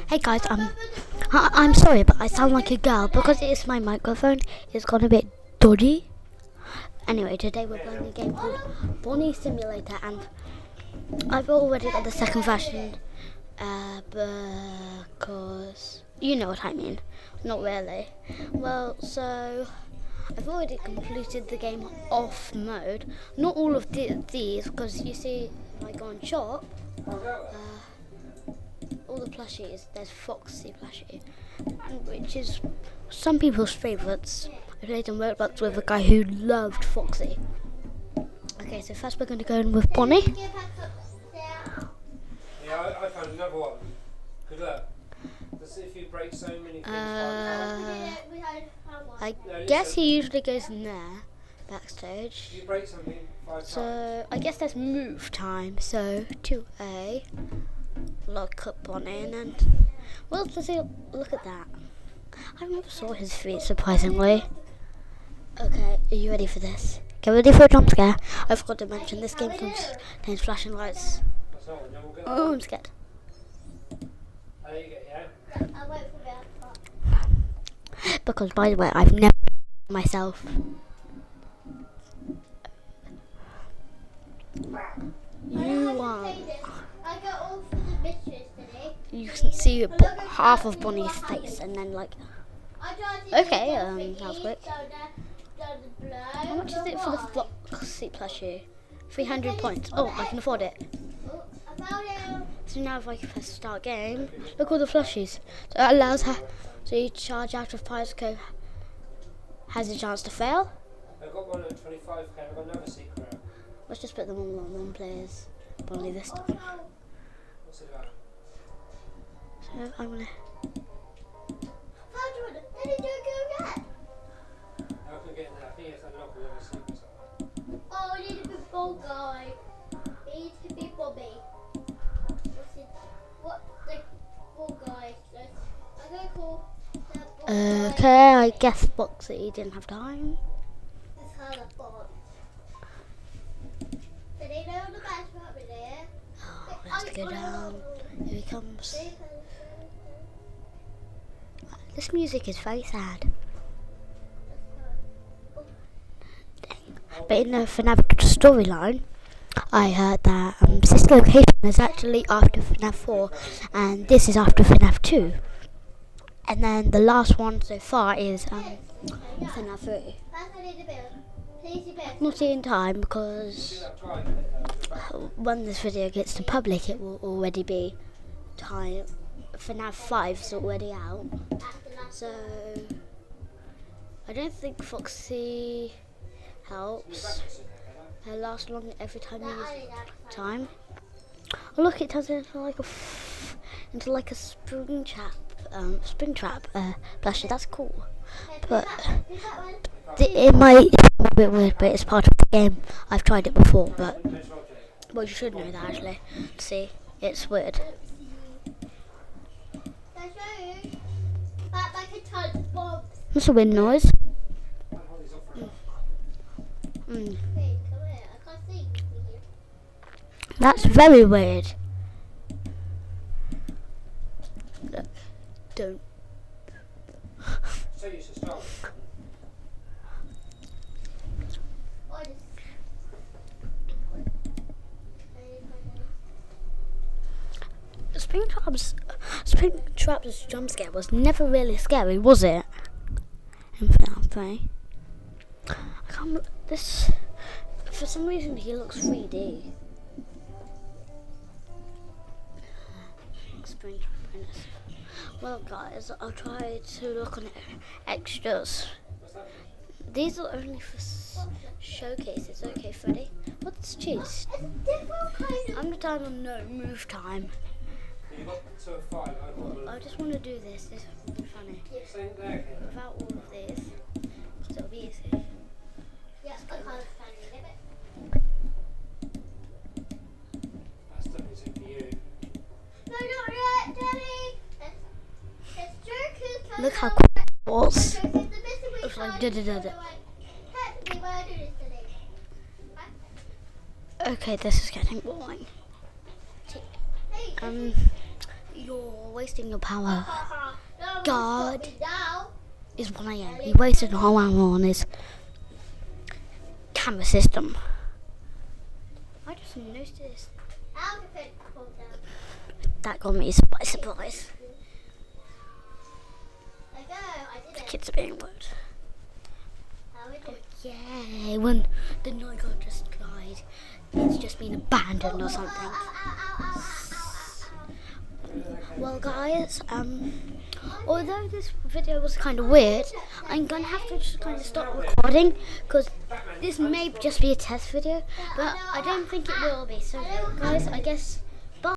Hey guys, I'm sorry, but I sound like a girl because it is my microphone. It's got a bit dodgy. Anyway, today we're playing a game called Bonnie Simulator, and I've already got the second version because you know what I mean. Not really. Well, so I've already completed the game off mode. Not all of these, because you see, if I go on shop, all the plushies, there's Foxy plushie, which is some people's favourites. I played on Roblox with a guy who loved Foxy. Okay, so first we're going to go in with Bonnie. Yeah, I found another one. Good luck. Let's see if you break so many things. I guess he usually goes in there, backstage. You break something 5 times. So I guess there's move time. So 2A, lock up Bonnie, and then well, does he look at that? I never saw his feet, surprisingly. Okay, are you ready for this? Get ready for a jump scare. I forgot to mention this game contains flashing lights. Oh, I'm scared. There you go, yeah? Because, by the way, I've never myself. You can see half of Bonnie's face, and then like. Okay, that was quick. How much is it for the Foxy plushie? 300 points. Oh, I can afford it. So now if I press start game, look all the plushies. So it allows her, so you charge out of Pirates Cove has a chance to fail. I've got one at 25k, I've got another secret. Let's just put them all on one players. Probably this time. What's it about? So I'm gonna. How can I get in there? I think it's unlocked with other secrets. Oh, I need a big ball guy. We need to be Bobby. What the ball guy? I'm gonna call that ball guy. Okay, I guess Foxy didn't have time. This has a box. So they know the badge about me there. Oh, let's go down. Here he comes. This music is very sad. But in the FNAF storyline, I heard that this location is actually after FNAF 4, and this is after FNAF 2. And then the last one so far is FNAF 3. Not in time, because when this video gets to public, it will already be time. FNAF 5 is already out, so I don't think Foxy helps. It lasts long every time you use time. Oh look, it turns into like a spring trap plushie. That's cool. But it might be a bit weird, but it's part of the game. I've tried it before, but well, you should know that actually. See, it's weird. That's a weird noise. That's very weird. Look, don't. So you should start. Springtrap's jump scare was never really scary, was it? In FNAF 3. I can't. This. For some reason, he looks 3D. Well, guys, I'll try to look on extras. These are only for showcases. Okay, Freddy. What's cheese? I'm the time on no move time. You got to a 5. I just want to do this. This will be funny. Without all of these, because it'll be easy. Yes, I can't find it. That's definitely something for you. No, not yet, Daddy. It's true. Look how quick it was. It's like da-da-da-da. Okay, this is getting boring. You're wasting your power. No, God. stop me now. It's 1 a.m. He wasted a whole hour on his camera system. I just noticed this. I'll defend calm down. That got me by surprise. I go. I did The it. kids are being rude. How we do it? Yeah, when the night guard just died, it's just been abandoned or something. Ow, ow, ow, ow, ow, ow. Well, guys, although this video was kind of weird, I'm gonna have to just kind of stop recording because this may just be a test video, but I don't think it will be. So, guys, I guess